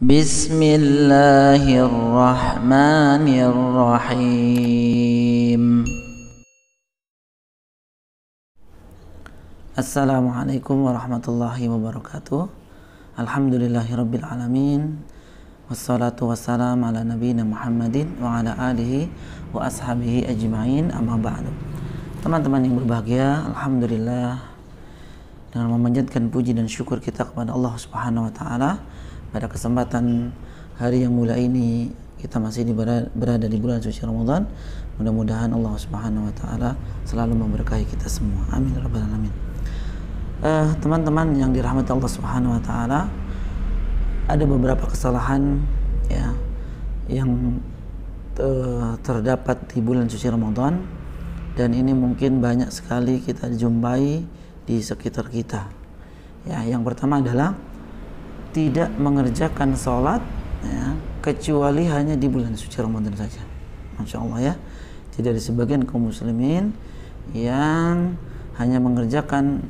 Bismillahirrahmanirrahim. Assalamualaikum warahmatullahi wabarakatuh. Alhamdulillahirabbil alamin. Wassalatu wassalamu ala nabiyina Muhammadin wa ala alihi wa ashabihi ajma'in, amma ba'du. Teman-teman yang berbahagia, alhamdulillah, dengan memanjatkan puji dan syukur kita kepada Allah Subhanahu wa taala, pada kesempatan hari yang mulia ini kita masih berada di bulan suci Ramadan. Mudah-mudahan Allah Subhanahu wa taala selalu memberkahi kita semua. Amin ya rabbal alamin. Teman-teman yang dirahmati Allah Subhanahu wa taala, ada beberapa kesalahan ya yang terdapat di bulan suci Ramadan, dan ini mungkin banyak sekali kita jumpai di sekitar kita. Ya, yang pertama adalah tidak mengerjakan sholat ya, kecuali hanya di bulan suci Ramadan saja. Masya Allah ya, tidak ada sebagian kaum muslimin yang hanya mengerjakan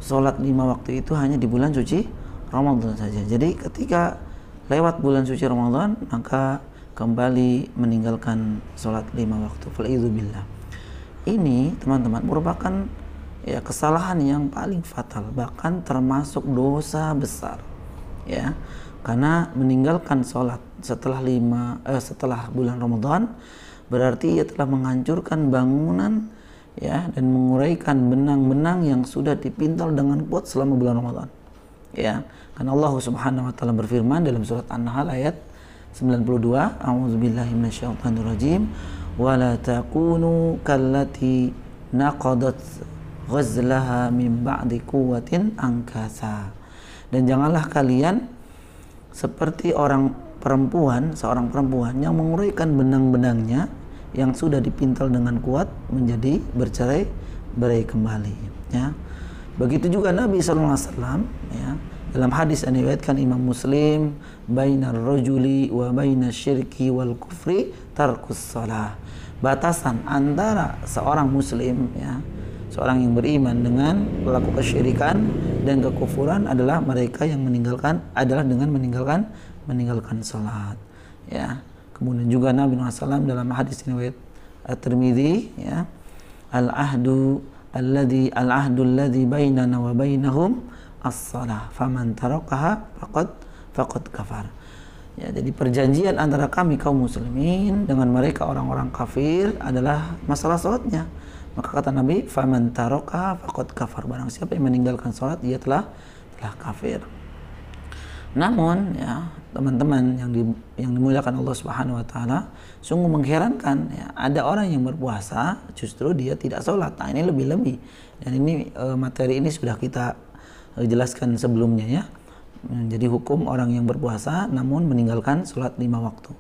sholat 5 waktu itu hanya di bulan suci Ramadan saja. Jadi ketika lewat bulan suci Ramadan, maka kembali meninggalkan sholat 5 waktu. Fal'idzubillah. Ini teman-teman merupakan ya kesalahan yang paling fatal, bahkan termasuk dosa besar. Ya, karena meninggalkan sholat setelah bulan Ramadan berarti ia telah menghancurkan bangunan ya, dan menguraikan benang-benang yang sudah dipintal dengan kuat selama bulan Ramadan. Ya, karena Allah Subhanahu wa taala berfirman dalam surat An-Nahl ayat 92, a'udzubillahi minasyaitonirrajim, wa la takunu kallati naqadat ghazlaha min ba'di quwwatin ankasa. Dan janganlah kalian seperti seorang perempuan yang menguraikan benang-benangnya yang sudah dipintal dengan kuat menjadi bercerai-berai kembali. Ya. Begitu juga Nabi SAW ya, dalam hadis yang diriwayatkan Imam Muslim, bainar rajuli wa bainas syirki wal kufri tarkus shalah. Batasan antara seorang muslim ya, seorang yang beriman dengan pelaku kesyirikan dan kekufuran adalah mereka yang meninggalkan salat. Ya. Kemudian juga Nabi SAW dalam hadis riwayat At-Tirmidzi ya, al-ahdu alladhi bainana wa bainahum as-salah faman tarakaha faqad kafar. Ya, jadi perjanjian antara kami kaum muslimin dengan mereka orang-orang kafir adalah masalah salatnya. Maka kata Nabi, faman taraka faqad kafar, barang siapa yang meninggalkan salat dia telah kafir. Namun ya teman-teman yang dimuliakan Allah Subhanahu wa taala, sungguh mengherankan ya, ada orang yang berpuasa justru dia tidak salat. Nah, ini lebih-lebih. Dan ini materi ini sudah kita jelaskan sebelumnya ya. Jadi hukum orang yang berpuasa namun meninggalkan salat 5 waktu.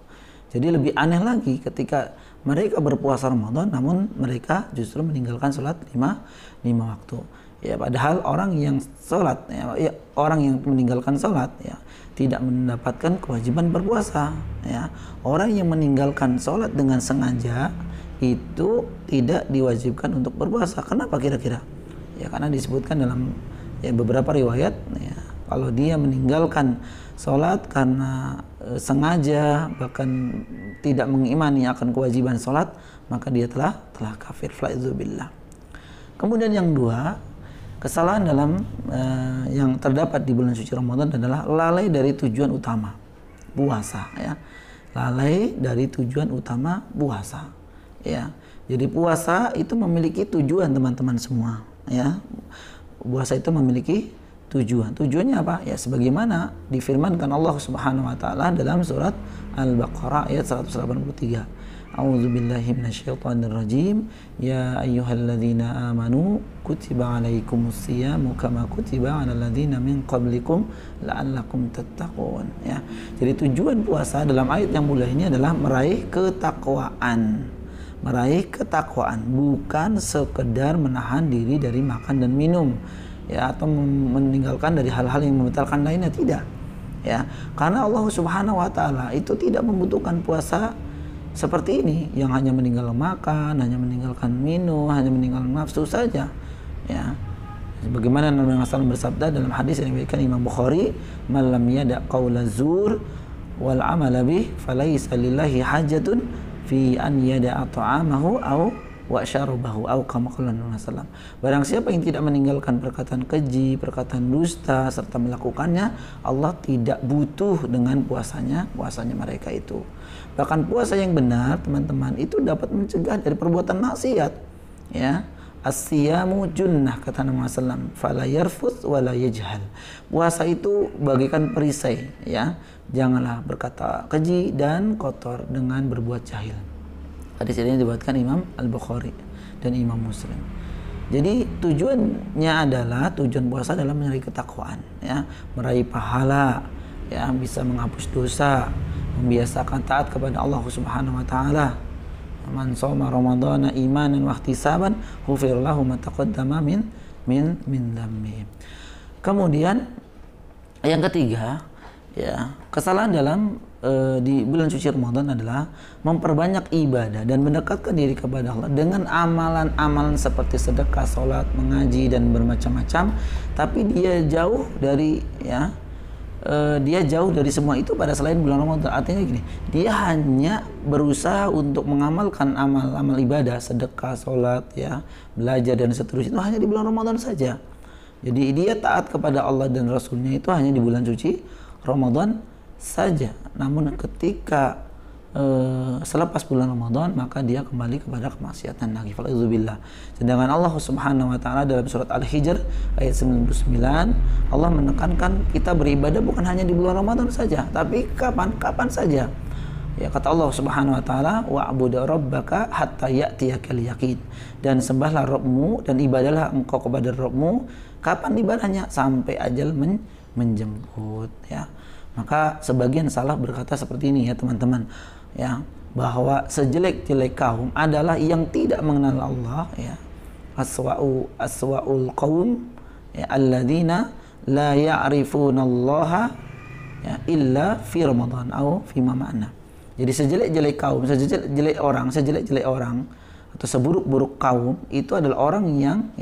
Jadi lebih aneh lagi ketika mereka berpuasa Ramadan namun mereka justru meninggalkan sholat 5 waktu. Ya, padahal orang yang sholat ya, orang yang meninggalkan sholat ya, tidak mendapatkan kewajiban berpuasa ya. Orang yang meninggalkan sholat dengan sengaja itu tidak diwajibkan untuk berpuasa. Kenapa kira-kira? Ya karena disebutkan dalam ya, beberapa riwayat ya, kalau dia meninggalkan sholat karena sengaja bahkan tidak mengimani akan kewajiban sholat, maka dia telah kafir. Fal'idzubillah. Kemudian yang dua, kesalahan dalam yang terdapat di bulan suci Ramadan adalah lalai dari tujuan utama puasa ya. Lalai dari tujuan utama puasa ya. Jadi puasa itu memiliki tujuan teman-teman semua ya. Puasa itu memiliki tujuannya apa? Ya sebagaimana difirmankan Allah Subhanahu wa taala dalam surat Al-Baqarah ayat 183. A'udzubillahi minasyaitonirrajim. Ya ayyuhalladzina amanu kutiba alaikumusyiyamu kama kutiba 'alal ladzina min qablikum la'allakum tattaqun. Ya. Jadi tujuan puasa dalam ayat yang mulia ini adalah meraih ketakwaan. Meraih ketakwaan, bukan sekedar menahan diri dari makan dan minum. Ya, atau meninggalkan dari hal-hal yang membatalkan lainnya, tidak ya, karena Allah Subhanahu wa taala itu tidak membutuhkan puasa seperti ini yang hanya meninggalkan makan, hanya meninggalkan minum, hanya meninggalkan nafsu saja ya. Sebagaimana Nabi SAW bersabda dalam hadis yang diriwayatkan Imam Bukhari, "Man lam yada' qaula zur wal amala bih falaisa lillahi hajatun fi an yada'a ta'amahu aw wa syarabahu aw kama qala Nabi sallallahu. Barang siapa yang tidak meninggalkan perkataan keji, perkataan dusta serta melakukannya, Allah tidak butuh dengan puasanya mereka itu. Bahkan puasa yang benar, teman-teman, itu dapat mencegah dari perbuatan maksiat. Ya. As-siyamu junnah, kata Nabi sallallahu, fala yarfuth wala yajhal. Puasa itu bagaikan perisai, ya. Janganlah berkata keji dan kotor dengan berbuat jahil. Hadis ini diriwayatkan Imam Al-Bukhari dan Imam Muslim. Jadi tujuan puasa adalah mencari ketakwaan, ya, meraih pahala, ya, bisa menghapus dosa, membiasakan taat kepada Allah Subhanahu wa taala. Man shoma ramadhana imanan wa ihtisaban ghufira lahu ma taqaddama min dhanbi. Kemudian yang ketiga, ya, kesalahan dalam di bulan suci Ramadan adalah memperbanyak ibadah dan mendekatkan diri kepada Allah dengan amalan-amalan seperti sedekah, sholat, mengaji dan bermacam-macam, tapi dia jauh dari semua itu pada selain bulan Ramadan. Artinya gini, dia hanya berusaha untuk mengamalkan amal-amal ibadah, sedekah, sholat, ya, belajar dan seterusnya itu hanya di bulan Ramadan saja. Jadi dia taat kepada Allah dan Rasulnya itu hanya di bulan suci Ramadan saja. Namun ketika selepas bulan Ramadan, maka dia kembali kepada kemaksiatan lagi. Falaizubillah. Sedangkan Allah Subhanahu wa taala dalam surat Al-Hijr ayat 99, Allah menekankan kita beribadah bukan hanya di bulan Ramadan saja, tapi kapan saja. Ya, kata Allah Subhanahu wa taala, wa'budu rabbaka hatta ya'tiyakal yaqin. Dan sembahlah Rabbmu dan ibadahlah engkau kepada Rabbmu kapan ibadahnya? Sampai ajal menjemput, ya. Maka sebagian salah berkata seperti ini, ya teman-teman, ya, bahwa sejelek-jelek kaum adalah yang tidak mengenal Allah, ya. Aswa'ul qaum, ya, alladzina la ya'rifunallaha, ya, illa fi Ramadan atau fi ma ma'na. Jadi sejelek-jelek kaum, sejelek-jelek orang atau seburuk-buruk kaum itu adalah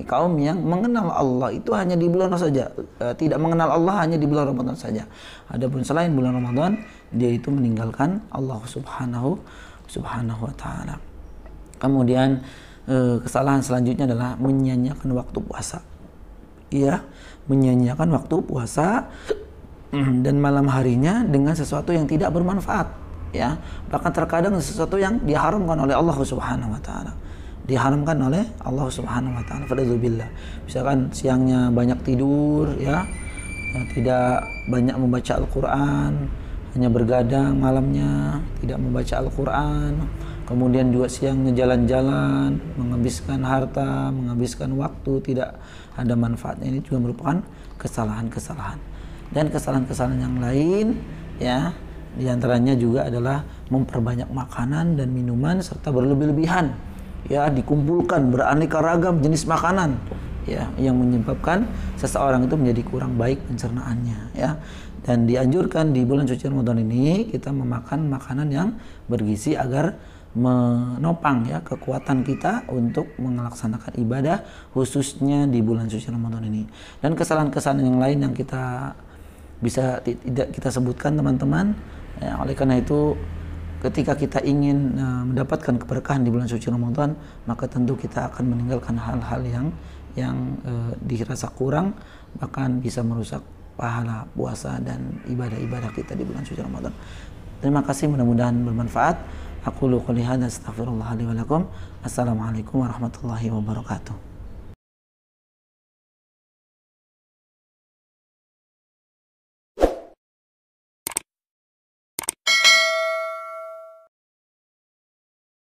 kaum yang mengenal Allah itu hanya di bulan saja, tidak mengenal Allah hanya di bulan Ramadan saja. Adapun selain bulan Ramadan, dia itu meninggalkan Allah Subhanahu wa taala. Kemudian kesalahan selanjutnya adalah menyia-nyiakan waktu puasa. Iya, menyia-nyiakan waktu puasa dan malam harinya dengan sesuatu yang tidak bermanfaat, ya. Bahkan terkadang sesuatu yang diharamkan oleh Allah Subhanahu wa taala. Diharamkan oleh Allah Subhanahu wa taala. Falaizubillah. Misalkan siangnya banyak tidur, ya, tidak banyak membaca Al-Qur'an, hanya bergadang malamnya, tidak membaca Al-Qur'an. Kemudian juga siangnya jalan-jalan, menghabiskan harta, menghabiskan waktu, tidak ada manfaatnya. Ini juga merupakan kesalahan-kesalahan. Dan kesalahan-kesalahan yang lain, ya, di antaranya juga adalah memperbanyak makanan dan minuman serta berlebih-lebihan, ya, dikumpulkan beraneka ragam jenis makanan, ya, yang menyebabkan seseorang itu menjadi kurang baik pencernaannya, ya. Dan dianjurkan di bulan suci Ramadan ini kita memakan makanan yang bergizi agar menopang, ya, kekuatan kita untuk melaksanakan ibadah khususnya di bulan suci Ramadan ini. Dan kesalahan-kesalahan yang lain yang kita tidak kita sebutkan, teman-teman. Ya, oleh karena itu ketika kita ingin mendapatkan keberkahan di bulan suci Ramadan, maka tentu kita akan meninggalkan hal-hal yang dirasa kurang, bahkan bisa merusak pahala puasa dan ibadah-ibadah kita di bulan suci Ramadan. Terima kasih, mudah-mudahan bermanfaat. Aku qouli hadza, astaghfirullah li wa lakum. Assalamualaikum warahmatullahi wabarakatuh.